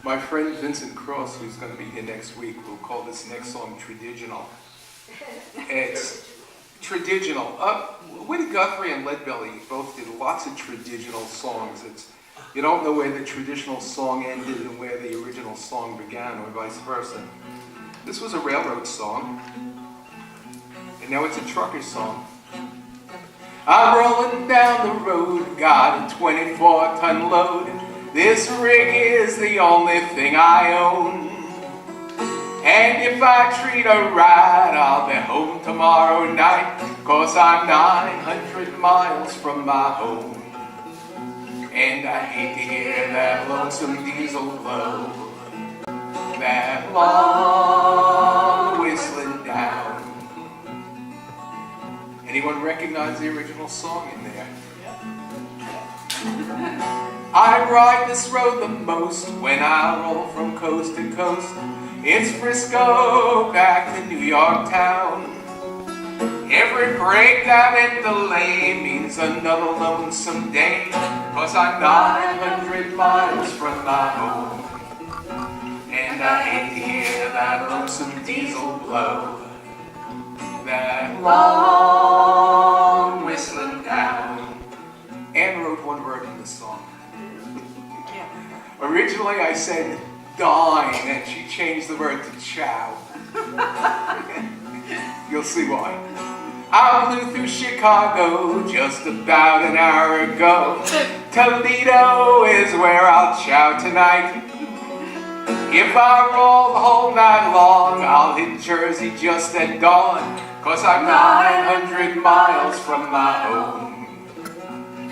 My friend Vincent Cross, who's going to be here next week, will call this next song Tradiginal. It's traditional. Woody Guthrie and Leadbelly both did lots of traditional songs. You don't know where the traditional song ended and where the original song began, or vice versa. This was a railroad song, and now it's a trucker song. I'm rolling down the road, got a 24-ton load. This rig is the only thing I own. And if I treat her right, I'll be home tomorrow night, 'cause I'm 900 miles from my home. And I hate to hear that lonesome diesel blow, that long whistling down. Anyone recognize the original song in there? I ride this road the most when I roll from coast to coast. It's Frisco back to New York town. Every breakdown and delay means another lonesome day, 'cause I'm 900 miles from my home. And I hate to hear that lonesome diesel blow, that long whistling down. Anne wrote one word in this song. Originally I said dine, and she changed the word to chow. You'll see why. I flew through Chicago just about an hour ago. Toledo is where I'll chow tonight. If I roll the whole night long, I'll hit Jersey just at dawn, 'cause I'm 900 miles from my home.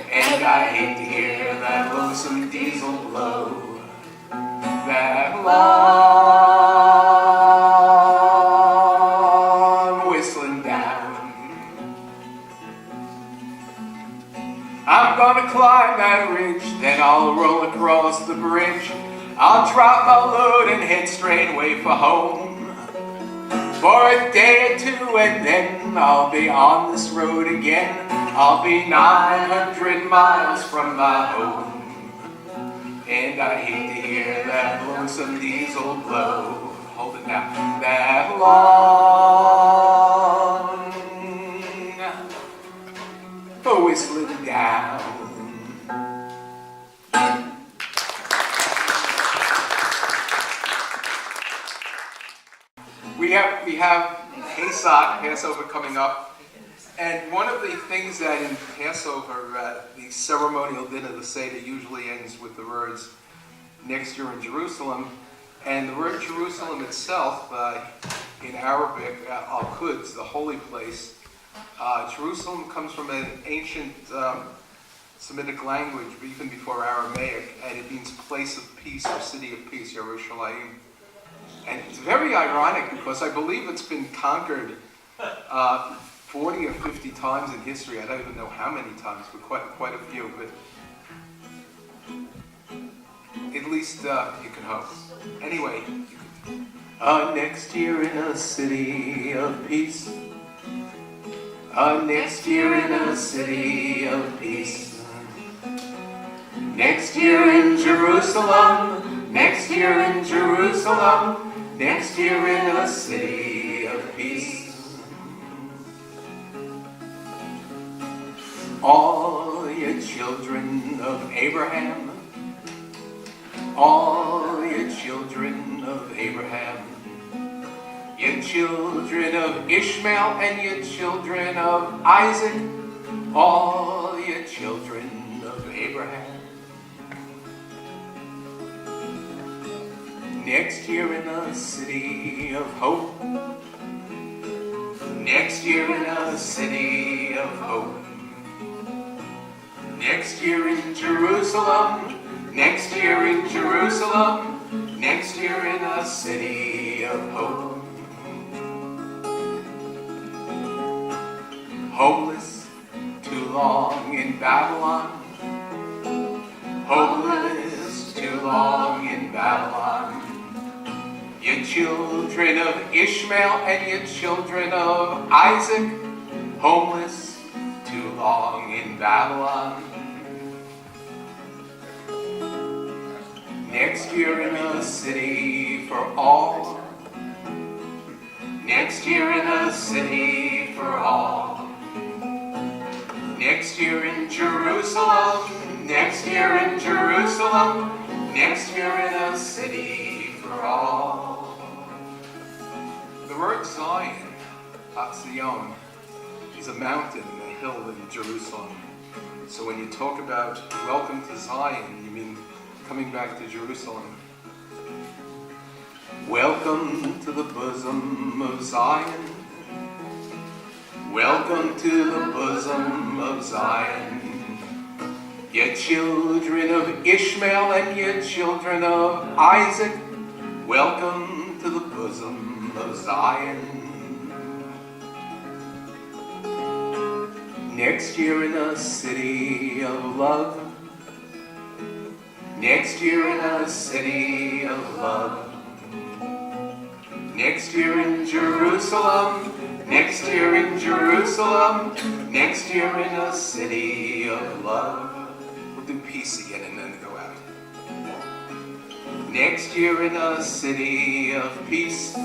And I hate to hear that lonesome diesel blow, that long whistling down. I'm gonna climb that ridge, then I'll roll across the bridge. I'll drop my load and head straight away for home. For a day or two, and then I'll be on this road again. I'll be 900 miles from my home. And I hate to hear that lonesome diesel blow. Hold it now. That long whistling down. We have Pesach, Passover, coming up, and one of the things that in Passover, the ceremonial dinner, the Seder, usually ends with the words, "Next year in Jerusalem," and the word Jerusalem itself, in Arabic, Al-Quds, the holy place, Jerusalem comes from an ancient Semitic language, even before Aramaic, and it means place of peace or city of peace, Yerushalayim. And it's very ironic because I believe it's been conquered 40 or 50 times in history. I don't even know how many times, but quite a few. But at least you can hope. Anyway, next year in a city of peace. Next year in a city of peace. Next year in Jerusalem. Next year in Jerusalem. Next year in a city of peace. All you children of Abraham, all you children of Abraham, you children of Ishmael and you children of Isaac, all you children of Abraham. Next year in a city of hope. Next year in a city of hope. Next year in Jerusalem. Next year in Jerusalem. Next year in a city of hope. Hopeless, too long in Babylon. Hopeless, too long in Babylon. You children of Ishmael and you children of Isaac, homeless, too long in Babylon. Next year in a city for all. Next year in a city for all. Next year in Jerusalem. Next year in Jerusalem. Next year in a city for all. The word Zion, Zion, is a mountain, a hill in Jerusalem. So when you talk about welcome to Zion, you mean coming back to Jerusalem. Welcome to the bosom of Zion. Welcome to the bosom of Zion. Ye children of Ishmael and ye children of Isaac, welcome to the bosom of Zion. Next year in a city of love. Next year in a city of love. Next year in Jerusalem. Next year in Jerusalem. Next year in a city of love. We'll do peace again and then go out. Next year in a city of peace.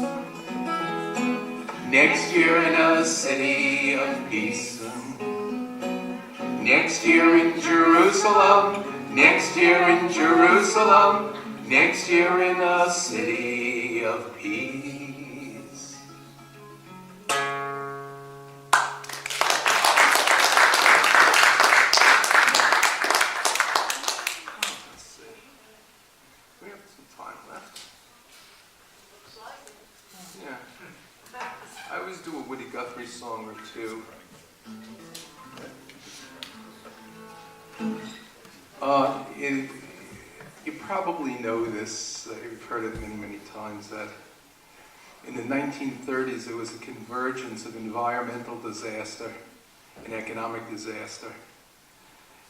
Next year in a city of peace. Next year in Jerusalem. Next year in Jerusalem. Next year in a city of peace. Let's see. We have some time left. Yeah. I always do a Woody Guthrie song or two. You probably know this, you've heard it many, many times, that in the 1930s there was a convergence of environmental disaster and economic disaster.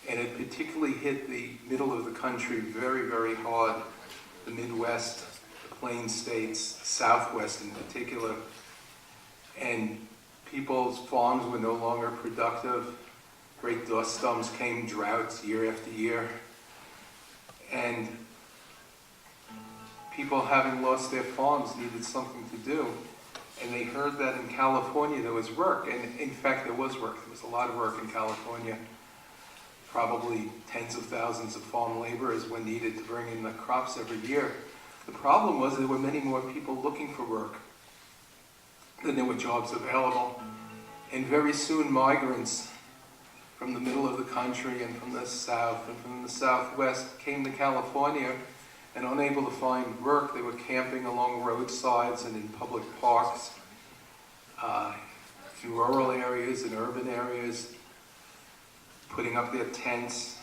And it particularly hit the middle of the country very, very hard, the Midwest, the Plain States, the Southwest in particular. And people's farms were no longer productive. Great dust storms came, droughts year after year. And people, having lost their farms, needed something to do. And they heard that in California there was work. And in fact, there was work. There was a lot of work in California. Probably tens of thousands of farm laborers were needed to bring in the crops every year. The problem was there were many more people looking for work than there were jobs available. And very soon migrants from the middle of the country and from the south and from the southwest came to California, and unable to find work, they were camping along roadsides and in public parks, in rural areas and urban areas, putting up their tents,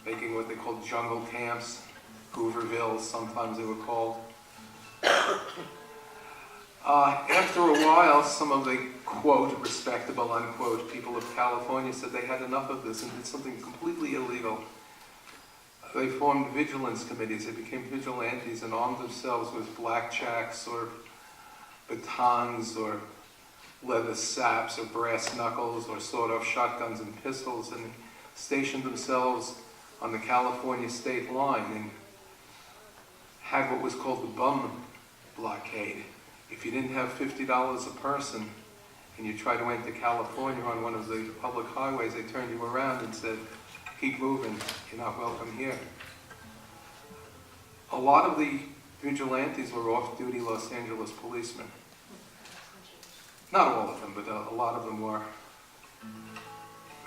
making what they called jungle camps, Hoovervilles, sometimes they were called. After a while, some of the, quote, respectable, unquote, people of California said they had enough of this and did something completely illegal. They formed vigilance committees. They became vigilantes and armed themselves with blackjacks or batons or leather saps or brass knuckles or sawed-off shotguns and pistols, and stationed themselves on the California state line and had what was called the bum blockade. If you didn't have $50 a person and you tried to enter California on one of the public highways, they turned you around and said, keep moving, you're not welcome here. A lot of the vigilantes were off-duty Los Angeles policemen. Not all of them, but a lot of them were.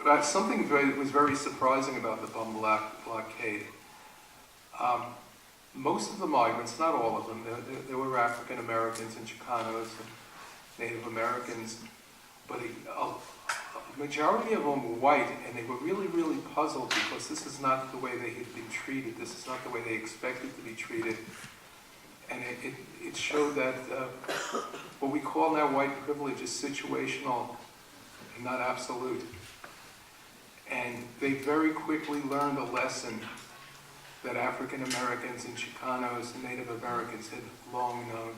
But something was very surprising about the bum blockade. Most of the migrants, not all of them, there were African Americans and Chicanos and Native Americans, but a majority of them were white, and they were really, really puzzled because this is not the way they had been treated. This is not the way they expected to be treated. And it showed that what we call now white privilege is situational and not absolute. And they very quickly learned a lesson that African Americans and Chicanos and Native Americans had long known.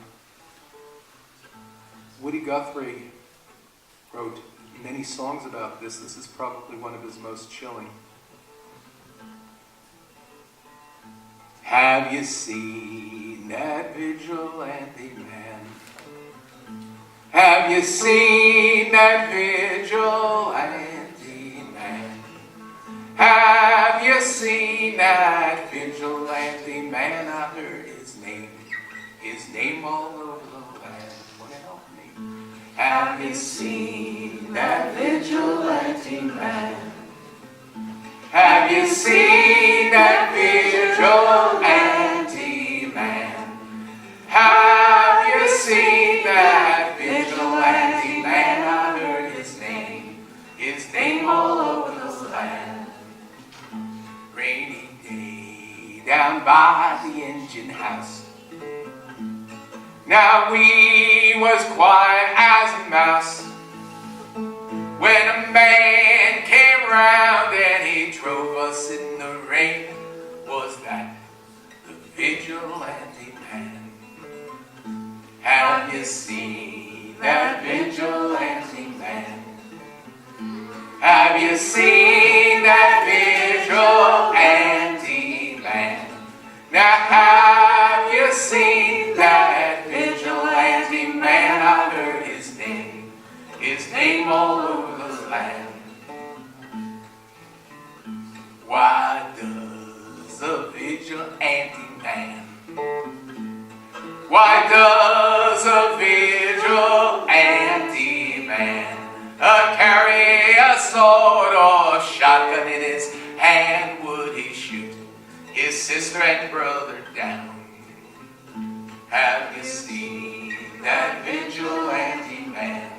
Woody Guthrie wrote many songs about this. This is probably one of his most chilling. Have you seen that vigilante man? Have you seen that vigilante man? Have you seen that vigilante man? I heard his name all over the land. Wanna help me? Have you seen that vigilante man? Have you seen that vigilante man? Have you seen that vigilante man? I heard his name all over the land. Rainy day down by the engine house. Now we was quiet as a mouse when a man came round and he drove us in the rain. Was that the vigilante man? Have you seen that vigilante man? Have you seen that vigilante man? Now have you seen that vigilante man? I heard his name all over the land. Why does a vigilante man? Why does a vigilante man carry a sword or shotgun in his hand? Would he shoot his sister and brother down? Have you seen that vigilante man?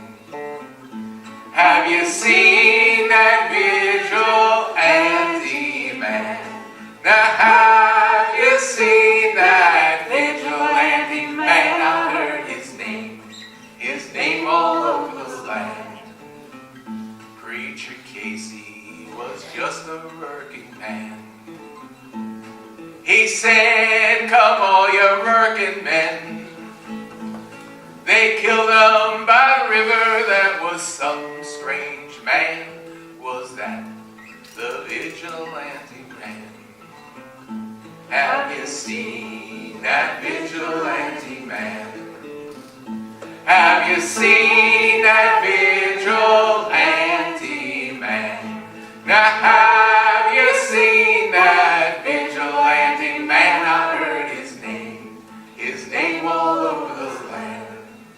Have you seen that vigilante man? Now have you seen that vigilante man? I heard his name all over the land. Preacher Casey was just a working man. He said, come all you working men. They killed them by the river. That was some strange man. Was that the vigilante man? Have you seen that vigilante man? Have you seen that vigilante man? Now have you seen that vigilante man? I heard his name all over the land.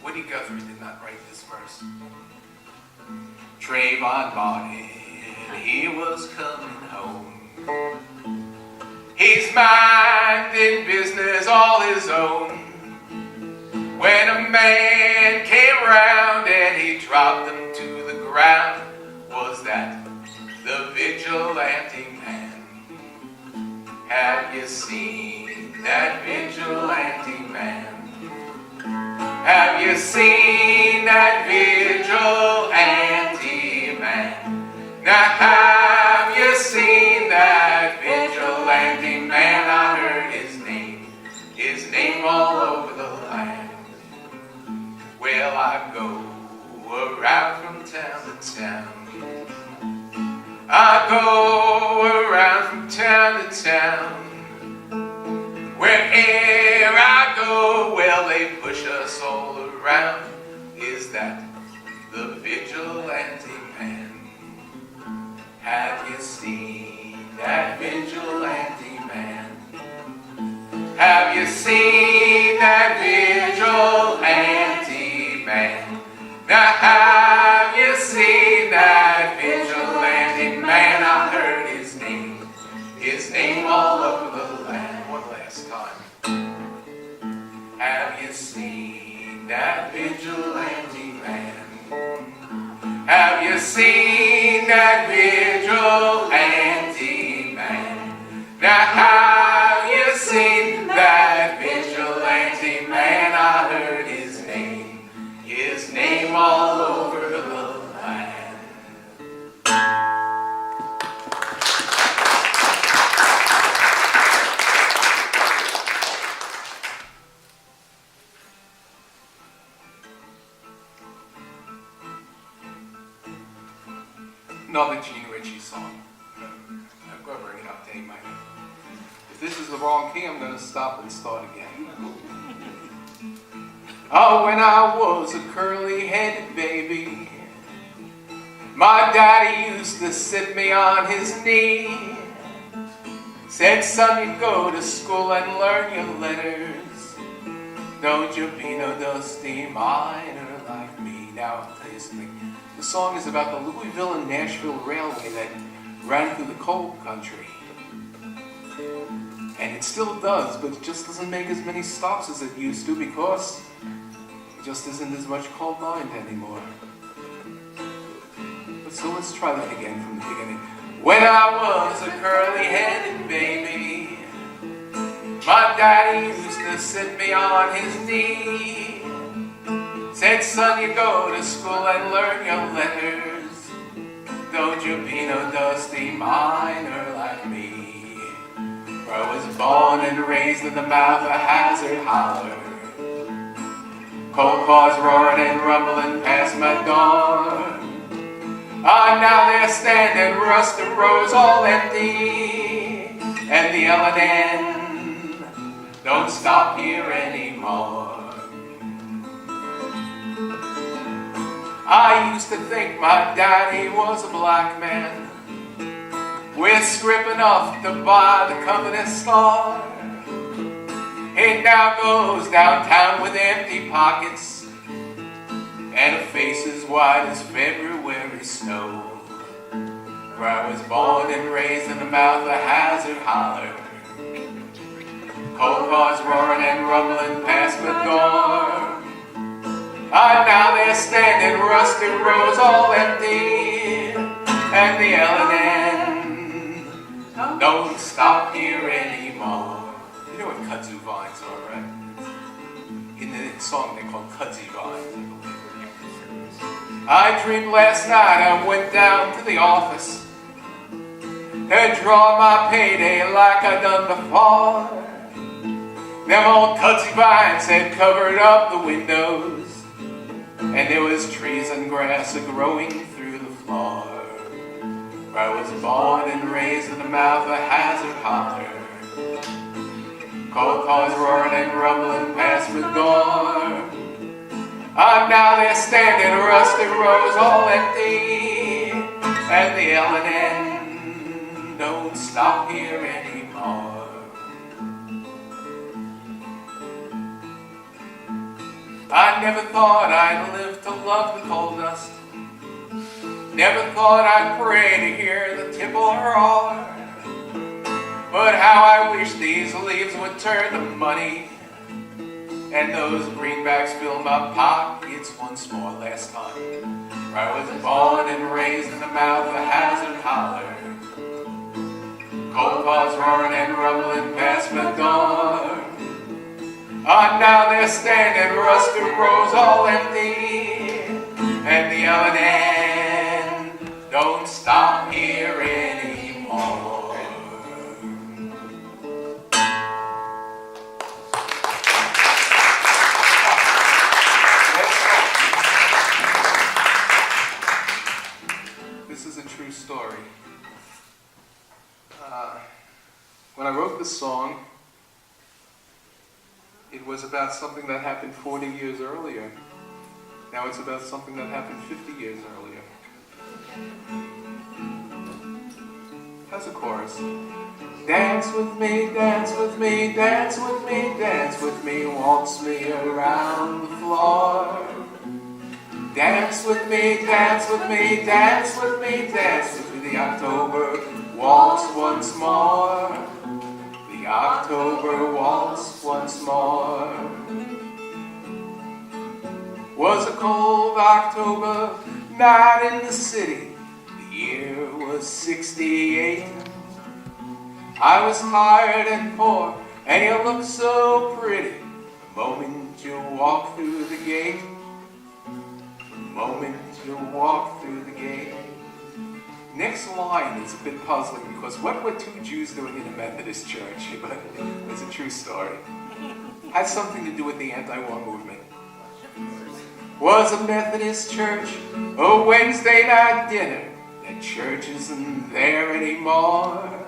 Woody Guthrie did not write this verse. Trayvon Martin, he was coming home. He's minding business all his own, when a man came round and he dropped him to the ground. Was that the vigilante man? Have you seen that vigilante man? Have you seen that vigilante man? Now have you seen that vigilante man? I heard his name all over the land. Well, I go around from town to town. I go around from town to town. Wherever I go, well, they push us all around. Is that the vigilante man? Have you seen that vigilante man? Have you seen that vigilante man? Now have you seen that vigilante man? I heard his name all over the land. One last time. Have you seen that vigilante man? Have you seen that vigilante man? Now have you seen that vigilante man? I heard his name all over the land. Another Gene Ritchie song. I'm going to bring it up to A minor. If this is the wrong key, I'm going to stop and start again. Oh, when I was a curly-headed baby, my daddy used to sit me on his knee. Said, son, you go to school and learn your letters. Don't you be no dusty miner like me. Now, I'll tell you something. The song is about the Louisville and Nashville Railway that ran through the coal country. And it still does, but it just doesn't make as many stops as it used to because it just isn't as much coal mined anymore. But so let's try that again from the beginning. When I was a curly-headed baby, my daddy used to sit me on his knee. Said, son, you go to school and learn your letters. Don't you be no dusty miner like me. For I was born and raised in the mouth of Hazard Holler. Coal cars roaring and rumbling past my door. Ah, now they're standing Rustic Rose all empty. And the L&N don't stop here anymore. I used to think my daddy was a black man with script enough to buy the company store. He now goes downtown with empty pockets and a face as white as February snow. Where I was born and raised in the mouth of Hazard Holler. Coal cars roaring and rumbling past my door. Ah, now they're standing Rustic Rose all empty. And the L&N don't stop here anymore. You know what kudzu vines are, right? In the song they call kudzu vines, I believe. I dreamed last night I went down to the office to draw my payday like I done before. Them old kudzu vines had covered up the windows, and there was trees and grass a-growing through the floor. Where I was born and raised in the mouth of Hazard Holler. Coal cars roaring and rumbling past my door. Ah, now they're standing Rustic Rose all empty. And the L&N don't stop here anymore. I never thought I'd live to love the coal dust. Never thought I'd pray to hear the tipple roar. But how I wish these leaves would turn to money and those greenbacks fill my pockets once more. Last time, where I was born and raised in the mouth of Hazard Holler. Coal cars roaring and rumbling past my door. Ah, now they're standing Rustic Rose all empty. And the L&N don't stop here anymore. This is a true story. When I wrote this song, it was about something that happened 40 years earlier. Now it's about something that happened 50 years earlier. How's the chorus? Dance with me, dance with me, dance with me, dance with me, waltz me around the floor. Dance with me, dance with me, dance with me, dance with me, the October waltz once more. The October waltz once more. Was a cold October night in the city. The year was 68. I was tired and poor, and you looked so pretty. The moment you walked through the gate. The moment you walked through the gate. Next line is a bit puzzling because what were two Jews doing in a Methodist church? But it's a true story. Has something to do with the anti-war movement. Was a Methodist church a Wednesday night dinner? That church isn't there anymore.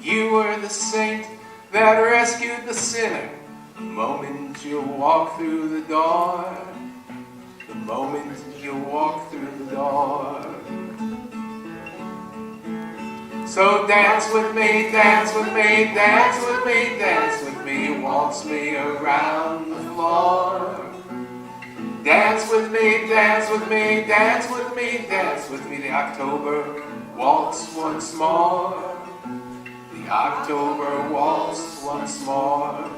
You were the saint that rescued the sinner. The moment you walk through the door, the moment you walk through the door. So dance with me, dance with me, dance with me, dance with me, waltz me around the floor. Dance with me, dance with me, dance with me, dance with me, the October waltz once more. The October waltz once more.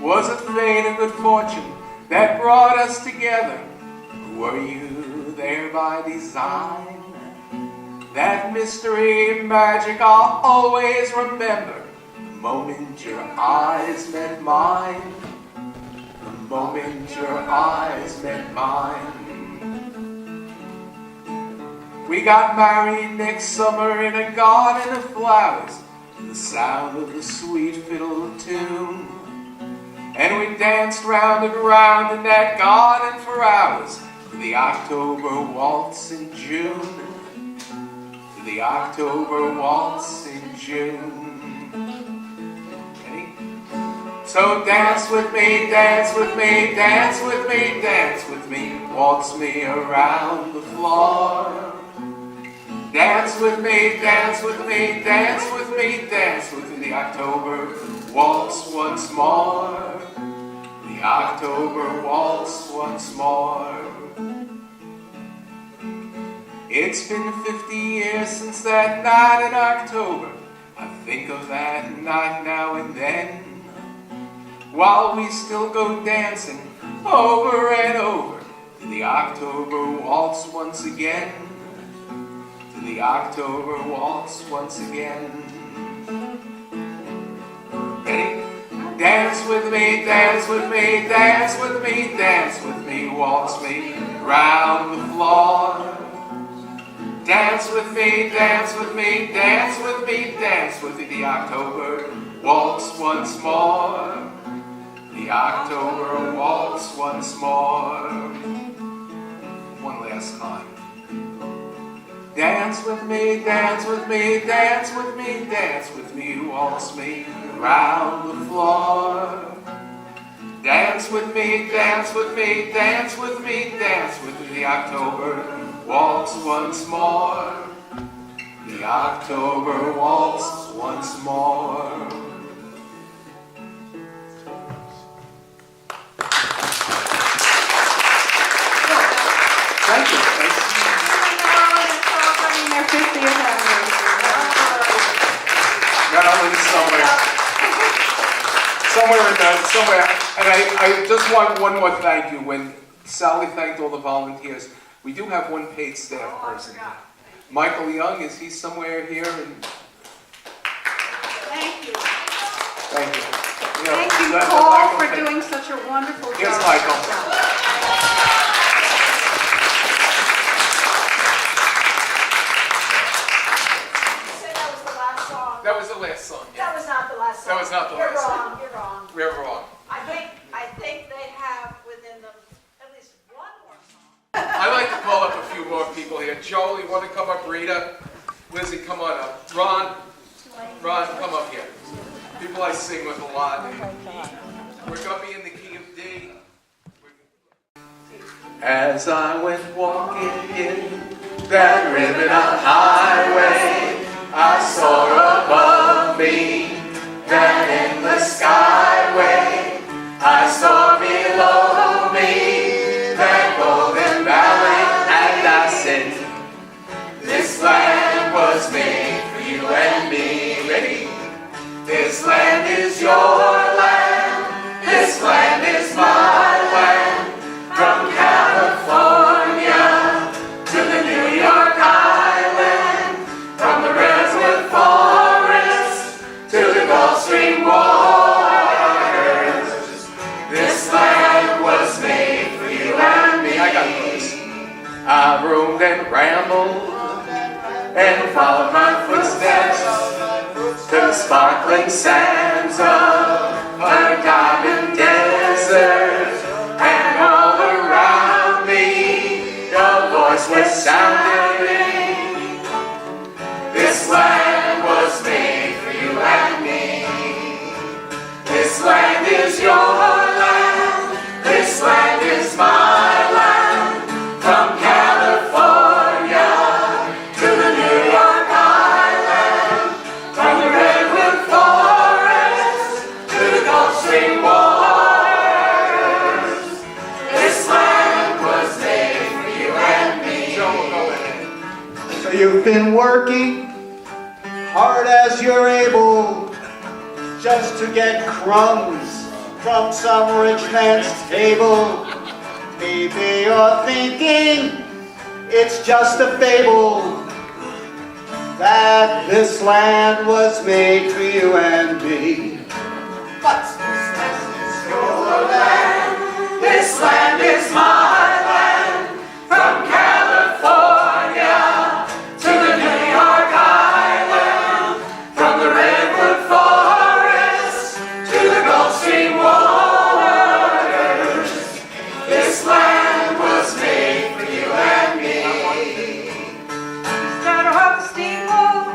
Was it fate or good fortune that brought us together? Or were you there by design? That mystery magic I'll always remember. The moment your eyes met mine. The moment your eyes met mine. We got married next summer in a garden of flowers, to the sound of the sweet fiddle tune. And we danced round and round in that garden for hours, to the October waltz in June. To the October waltz in June. Ready? So dance with me, dance with me, dance with me, dance with me, waltz me around the floor. Dance with me, dance with me, dance with me, dance with me, the October waltz once more. The October waltz once more. It's been 50 years since that night in October. I think of that night now and then, while we still go dancing over and over, to the October waltz once again. To the October waltz once again. Ready? Dance with me, dance with me, dance with me, dance with me, waltz me round the floor. Dance with me, dance with me, dance with me, dance with me, the October waltz once more. The October waltz once more. One last time. Dance with me, dance with me, dance with me, dance with me, waltz me round the floor. Dance with me, dance with me, dance with me, dance with me, the October waltz once more. The October waltz once more. Thank you. Maryland somewhere. And I just want one more thank you. When Sally thanked all the volunteers, we do have one paid staff person. Michael Young, is he somewhere here? Thank you. Thank you. Thank you, Paul, for doing such a wonderful job. Here's Michael. That was the last song. Yeah. That was not the last song. That was not the last song. You're wrong. We're wrong. I think they have within them at least one more song. I'd like to call up a few more people here. Joel, you want to come up? Rita? Lizzie, come on up. Ron, come up here. People I sing with a lot. We're going to be in the key of D. As I went walking in that ribbon of highway, I saw above me that endless skyway. I saw below me that golden valley, and I said, this land was made for you and me. Ready? This land is your land. This land is my land. From California to the New York Island, from the redwood forest to the Gulf Stream waters, this land was made for you and me. I got this. I roamed and rambled and followed my footsteps to the sparkling sands of a diamond desert, and all around me your voice was sounding. This land is your land, this land is my land. From California to the New York Island, from the redwood forest to the Gulf Stream waters, this land was made for you and me. Joe, we'll go ahead. So you've been working hard as you're able, just to get crumbs from some rich man's table. Maybe you're thinking it's just a fable, that this land was made for you and me. But this land is your land, This land is my land. From California to the New York Island, from the redwood forest to the Gulf Stream waters, this land was made for you and me. Started off the steamboat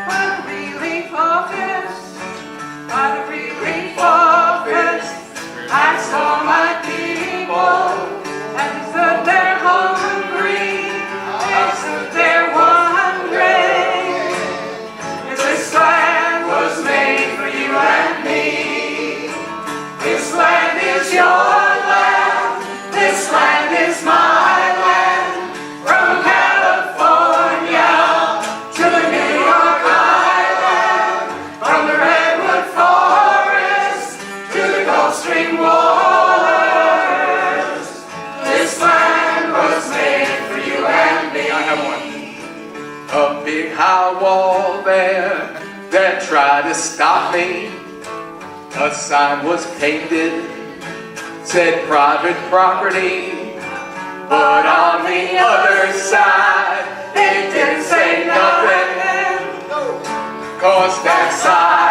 by the relief office, by the relief office. I saw my people, and they stood there hungry. They stood there wondering if this land was made for you and me. This land is your land, this land is my land. From California to the New York Island, from the redwood forest to the Gulf Stream waters, this land was made for you and me. I have one. A big high wall there that tried to stop me. A sign was painted, said private property. But on the other side, it didn't say nothing. 'Cause that sign